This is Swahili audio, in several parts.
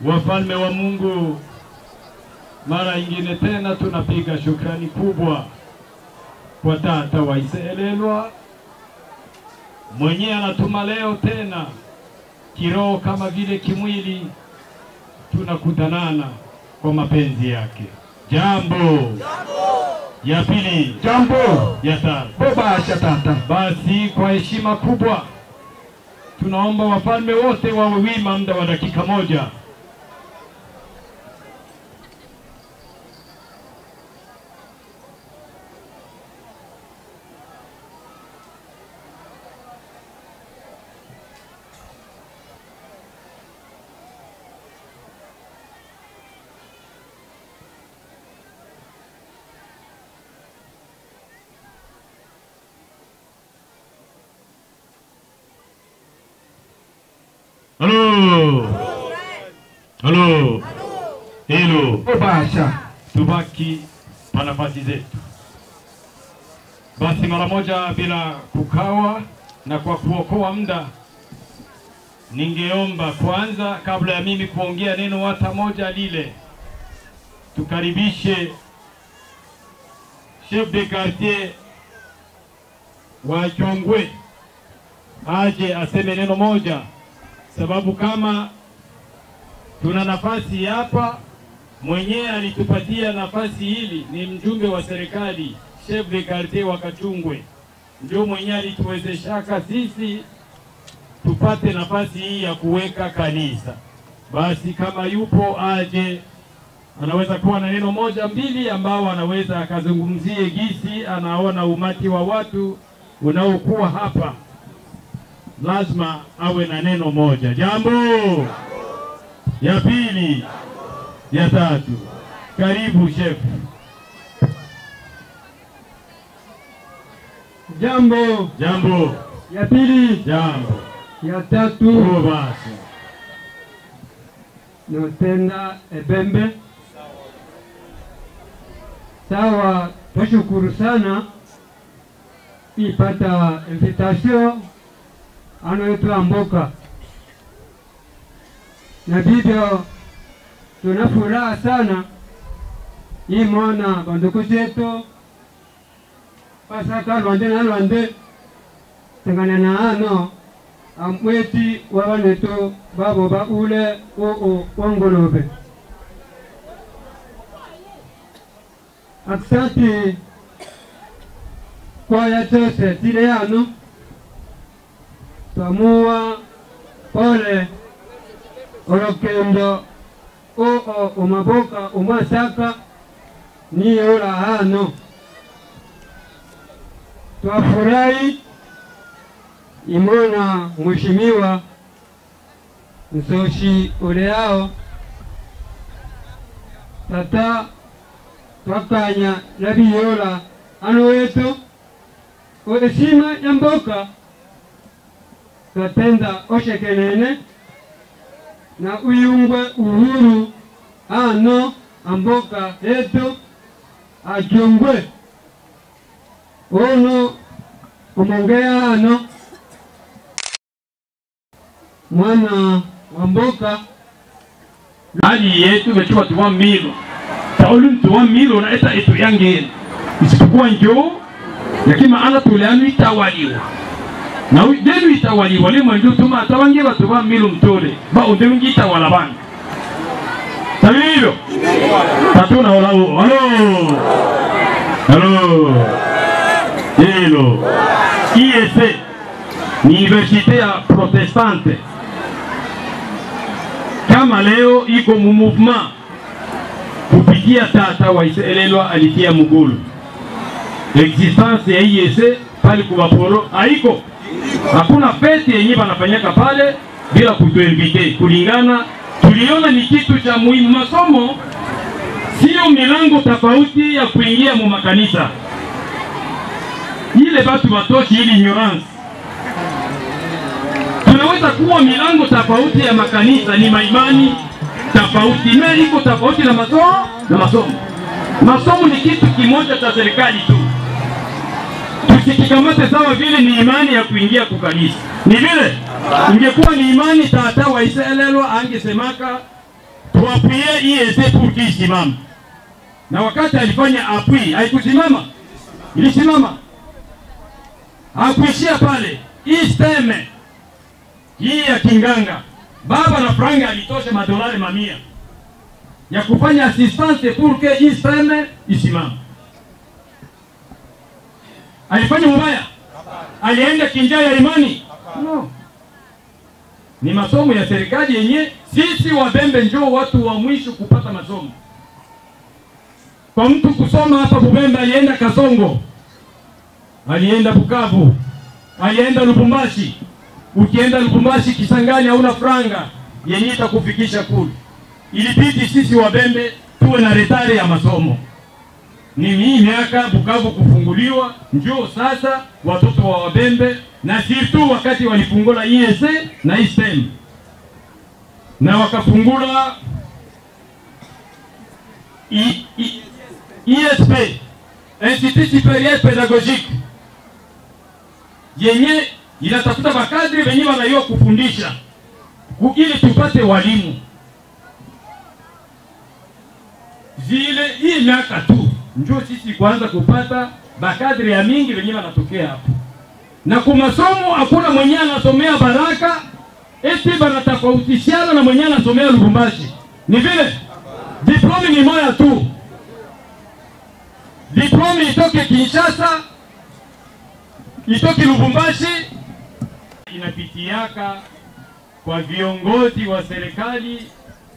Wafalme wa Mungu, mara ingine tena tunapiga shukrani kubwa kwa Tata Waiselelwa mwenye anatuma leo tena kiroho kama vile kimwili tunakutanana kwa mapenzi yake. Jambo ya pili, jambo ya tatu. Bobasha tata. Basi kwa heshima kubwa tunaomba wafalme wote wawe wima muda wa dakika moja. Halo. Halo. Hello. Bobasha. Tubaki pa nafasi zetu. Basi mara moja bila kukawa na kwa kuokoa muda, ningeomba kwanza kabla ya mimi kuongea neno hata moja lile, tukaribishe chef de quartier wa Chongwe aje aseme neno moja, sababu kama tuna nafasi hapa, mwenyewe alitupatia nafasi hili ni mjumbe wa serikali, chef de quartier wa Kachungwe, ndio mwenyewe alituwezeshaka sisi tupate nafasi hii ya kuweka kanisa. Basi kama yupo aje, anaweza kuwa na neno moja mbili ambao anaweza akazungumzie gisi anaona umati wa watu unaokuwa hapa, lazima awe na neno moja. Jambo ya pili, ya tatu. Karibu chef. Jambo. Jambo Ya pili. Jambo Ya tatu. Basi Notenda ebembe. Sawa, tushukuru sana ipata invitation anaitwa Mboka, na video tunafuraha sana hii mwana banduku zetu pasaka Rwanda na Rwanda tengana na ano amweti wabaneto babo ba ule o wangolobe. Asante kwa yatose tile yano tamua pole orokendo o maboka umasaka ni ora hano. Twafurahi imona mheshimiwa Nsoshi Oleao tata twakanya nabiyola ano wetu oeshima ya mboka twatenda oshekenene na uyungwe uhuru ano amboka yetu Achungwe ono omongea ano mwana wa mboka hali yetu mechuwa tuwa milo taulu tuwa milo na eta etu yange isipokuwa njoo yakima ala tuleanu itawaliwa na denu itawaliwa lima njoo tuma atawange wa tuwa milo mtole ba undeungi itawala banga tabilo tatuna olao. Halo. Halo. Hello. IEC ni universite ya protestante kama leo iko mu movement kupitia Tata Waiselelwa alitia mugulu existence ya IEC pale kwa poro haiko, hakuna fete yenye banafanyaka pale bila kutuinvite. Kulingana tuliona ni kitu cha muhimu. Masomo sio milango tofauti ya kuingia mu makanisa, ile batu batoshi ili ignorance. Tunaweza kuwa milango tofauti ya makanisa, ni maimani tofauti, iko tofauti na masomo. Masomo ni kitu kimoja cha serikali tu. Tusikikamate sawa vile ni imani ya kuingia kukanisa. Ni vile ingekuwa ni imani Tata Waiselelwa angesemaka tuapwie IEC pour kisimama. Na wakati alifanya appui, haikusimama? Ilisimama. Hakuishia pale. Isteme hii ya Kinganga, baba na franga alitosha madolari mamia ya kufanya assistance pour que isteme isimama. Alifanya mbaya? Alienda kinjia ya imani? No. Ni masomo ya serikali yenye sisi Wabembe njoo watu wa mwisho kupata masomo. Kwa mtu kusoma hapa Bubembe alienda Kasongo, alienda Bukavu, alienda Lubumbashi. Ukienda Lubumbashi Kisangani hauna franga yenye itakufikisha kule. Ilibidi sisi Wabembe tuwe na retare ya masomo. Ni hii miaka Bukavu kufunguliwa njoo sasa watoto wa Wabembe, na surtout wakati walifungula IEC na ISTEM na wakafungula ISP, Institut Supérieur Pédagogique, yenye inatafuta bakadri wenye wanayua kufundisha ili tupate walimu. Zile hii miaka tu njoo sisi kuanza kupata bakadri ya mingi wenye wanatokea hapo. Na kwa masomo hakuna mwenye anasomea Baraka eti banatofautishiana na mwenye anasomea Lubumbashi. Ni vile diplome ni moja tu. Diplome itoke Kinshasa, itoke Lubumbashi, inapitiaka kwa viongozi wa serikali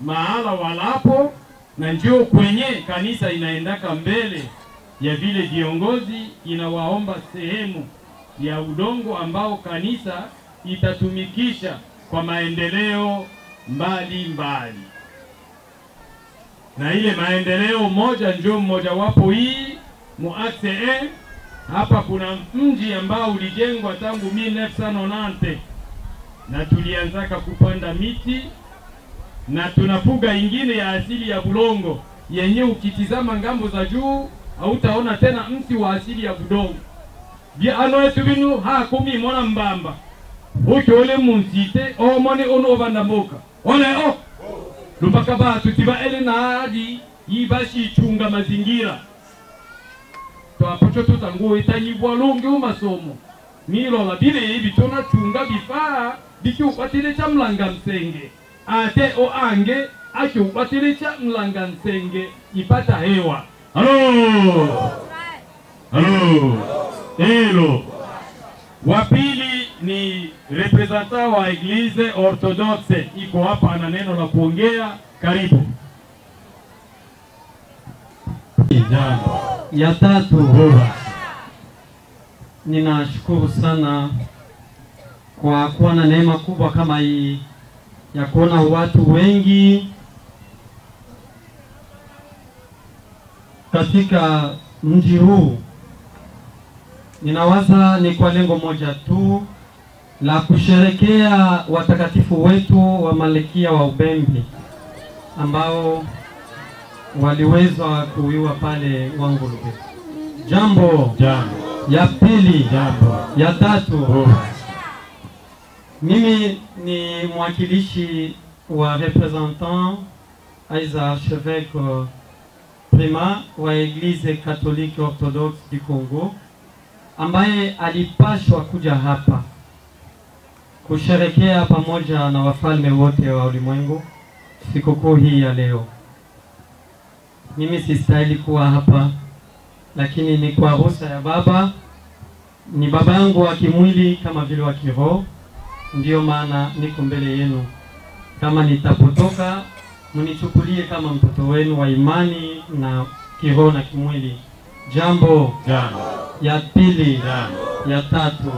mahala walapo, na njoo kwenye kanisa inaendaka mbele ya vile viongozi, inawaomba sehemu ya udongo ambao kanisa itatumikisha kwa maendeleo mbali mbali. Na ile maendeleo moja njoo mmoja wapo hii muaxe hapa. Kuna mji ambao ulijengwa tangu 1990 na tulianzaka kupanda miti, na tunafuga ingine ya asili ya bulongo yenye ukitizama ngambo za juu hautaona tena mti wa asili ya budongo. Bia ano etu binu ha kumi mona mbamba uke ole munsite o moni ono ovanda mboka ole o lumpaka ba tutiba ele na hadi yibashi chunga mazingira to apocho tutangu itanyibwa longe umasomo milo la bile hivi tuna chunga bifaa biki upatile cha mlanga msenge ate o ange aki upatile cha mlanga msenge ipata hewa. Halo halo. Hello. Wapili ni representant wa Eglise Orthodoxe, iko hapa ana neno la kuongea. Karibu. Ya tatu, ninashukuru sana kwa kuwa na neema kubwa kama hii ya kuona watu wengi katika mji huu. Ninawaza ni kwa lengo moja tu la kusherekea watakatifu wetu wa Malkia wa Ubembe ambao waliweza kuiwa pale Wangulube. Jambo. Ya pili. Ya tatu. Mimi ni mwakilishi wa representant aiza archevêque primat wa Eglise Catholique Orthodoxe du Congo, ambaye alipashwa kuja hapa kusherekea pamoja na wafalme wote wa ulimwengu sikukuu hii ya leo. Mimi sistahili kuwa hapa, lakini ni kwa ruhusa ya baba. Ni baba yangu wa kimwili kama vile wa kiroho, ndio maana niko mbele yenu. Kama nitapotoka, mnichukulie kama mtoto wenu wa imani na kiroho na kimwili. Jambo. Ya pili. Ya tatu.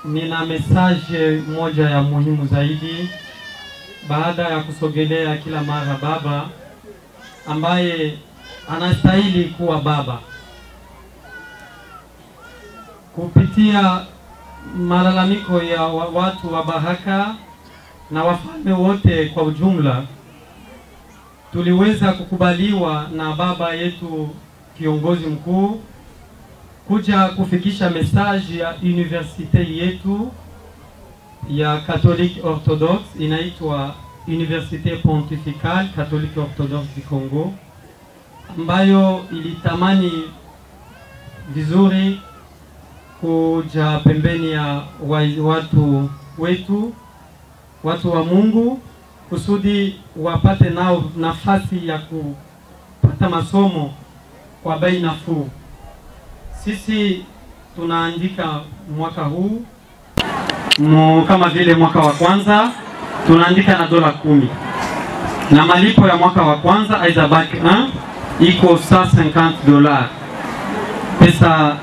Nina message moja ya muhimu zaidi baada ya kusogelea kila mara baba ambaye anastahili kuwa baba. Kupitia malalamiko ya watu wa Baraka na wafalme wote kwa ujumla, tuliweza kukubaliwa na baba yetu kiongozi mkuu kuja kufikisha message ya universite yetu ya Catholic Orthodox inaitwa Université Pontificale Catholique Orthodoxe du Congo, ambayo ilitamani vizuri kuja pembeni ya watu wetu, watu wa Mungu, kusudi wapate nao nafasi ya kupata masomo kwa bei nafuu. Sisi tunaandika mwaka huu kama vile mwaka wa kwanza tunaandika na $10, na malipo ya mwaka wa kwanza aidha bac 1 iko $150, pesa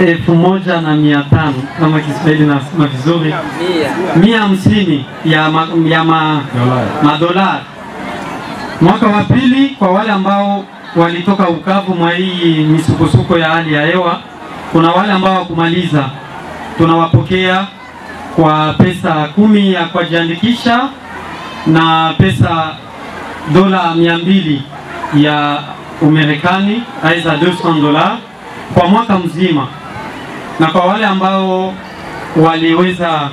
1,500 kama Kiswahili nasema vizuri, 150 ya madolari. Mwaka wa pili kwa wale ambao walitoka ukavu mwa hii misukosuko ya hali ya hewa, kuna wale ambao wakumaliza, tunawapokea kwa pesa 10 ya kujiandikisha na pesa $200 ya Umarekani, aidha $200 kwa mwaka mzima. Na kwa wale ambao waliweza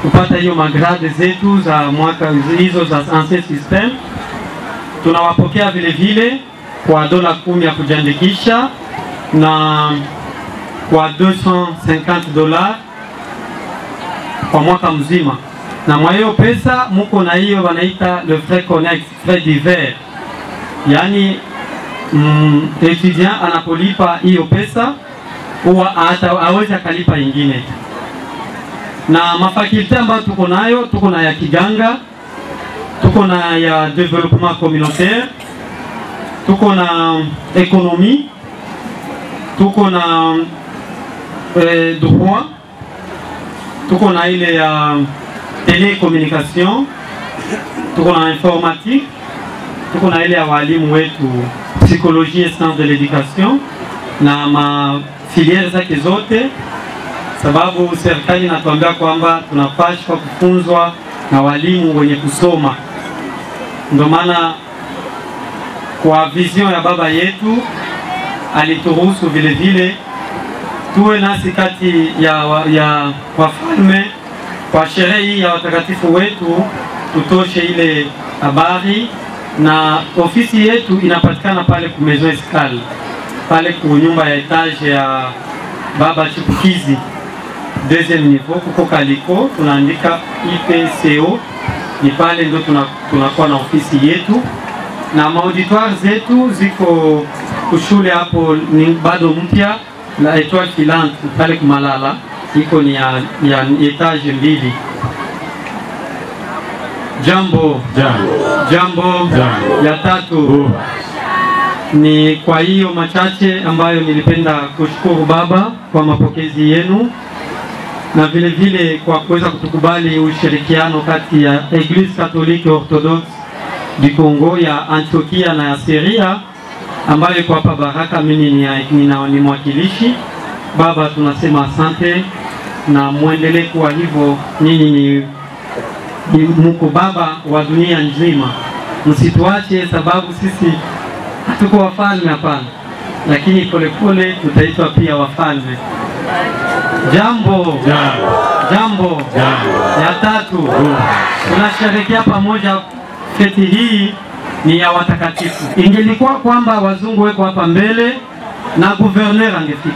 kupata hiyo magrade zetu za mwaka hizo za ancien system, tunawapokea vile vile kwa $10 ya kujiandikisha na kwa $250 kwa mwaka mzima. Na mwa hiyo pesa muko na hiyo wanaita le frais connexe, frais divers. Yani étudiant anapolipa hiyo pesa huwa aweza kalipa ingine. Na mafakulte ambayo tuko nayo, tuko na ya kiganga, tuko na ya développement communautaire, tuko na économie, tuko na droit, tuko na ile ya télécommunication, tuko na informatique, tuko na ile ya walimu wetu psychologie et sciences de l'éducation na ma filiere zake zote, sababu serikali inatuambia kwamba tunapaswa kufunzwa na walimu wenye kusoma. Ndio maana kwa vision ya baba yetu alituruhusu vile vile tuwe nasi kati ya wafalme kwa sherehe hii ya watakatifu wetu, tutoshe ile habari. Na ofisi yetu inapatikana pale ku Maison Escale, pale ku nyumba ya etage ya baba Chipukizi, deuxième niveau, kuko kaliko tunaandika IPCO, ni pale ndo tunakuwa na ofisi yetu. Na maauditoire zetu ziko kushule hapo, ni bado mpya, la Etoile Filante pale Kumalala, iko ni ya etage 2. Jambo ya tatu ni kwa hiyo machache ambayo nilipenda kushukuru baba kwa mapokezi yenu, na vile vile kwa kuweza kutukubali ushirikiano kati ya Église Catholique Orthodoxe du Congo ya Antiokia na ya Syria ambayo iko hapa Baraka. Mimi ni mwakilishi. Baba, tunasema asante na muendelee kuwa hivyo. Nyinyi ni muko baba wa dunia nzima, msituache, sababu sisi hatuko wafalme hapana, lakini polepole tutaitwa pia wafalme. Jambo ya tatu, tunasherehekea pamoja. Feti hii ni ya watakatifu. Ingelikuwa kwamba wazungu weko hapa mbele na gouverneur angefika,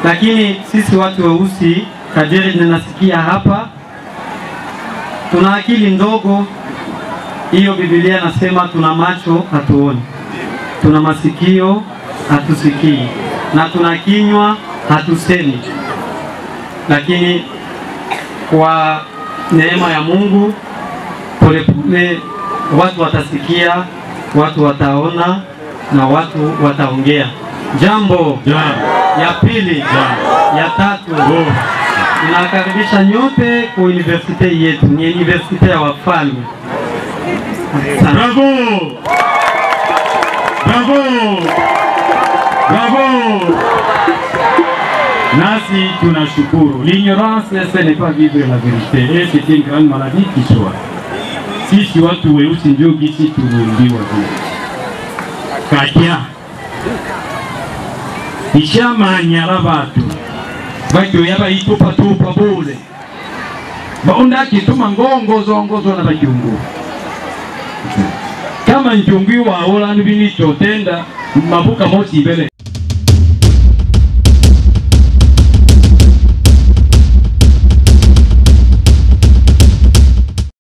lakini sisi watu weusi, kadiri ninasikia hapa, tuna akili ndogo. Hiyo Biblia nasema tuna macho hatuoni, tuna masikio hatusikii, na tuna kinywa hatusemi. Lakini kwa neema ya Mungu, polepole watu watasikia, watu wataona na watu wataongea. Jambo ya pili, ya tatu, nakaribisha nyote kwa universite yetu. Ni universite ya wafalme. Bravo! Nasi tunashukuru. L'ignorance, ce n'est pas vivre la vérité, et c'est une grande maladie qui soit. Sisi watu weusi ndio gisi tuliumbiwa vile. Katia ishamanyara batu bakyo yaba itupa bule Baunda kituma ngozo na bajungu. Kama njungu wa ola nubini chotenda mabuka mosi bele.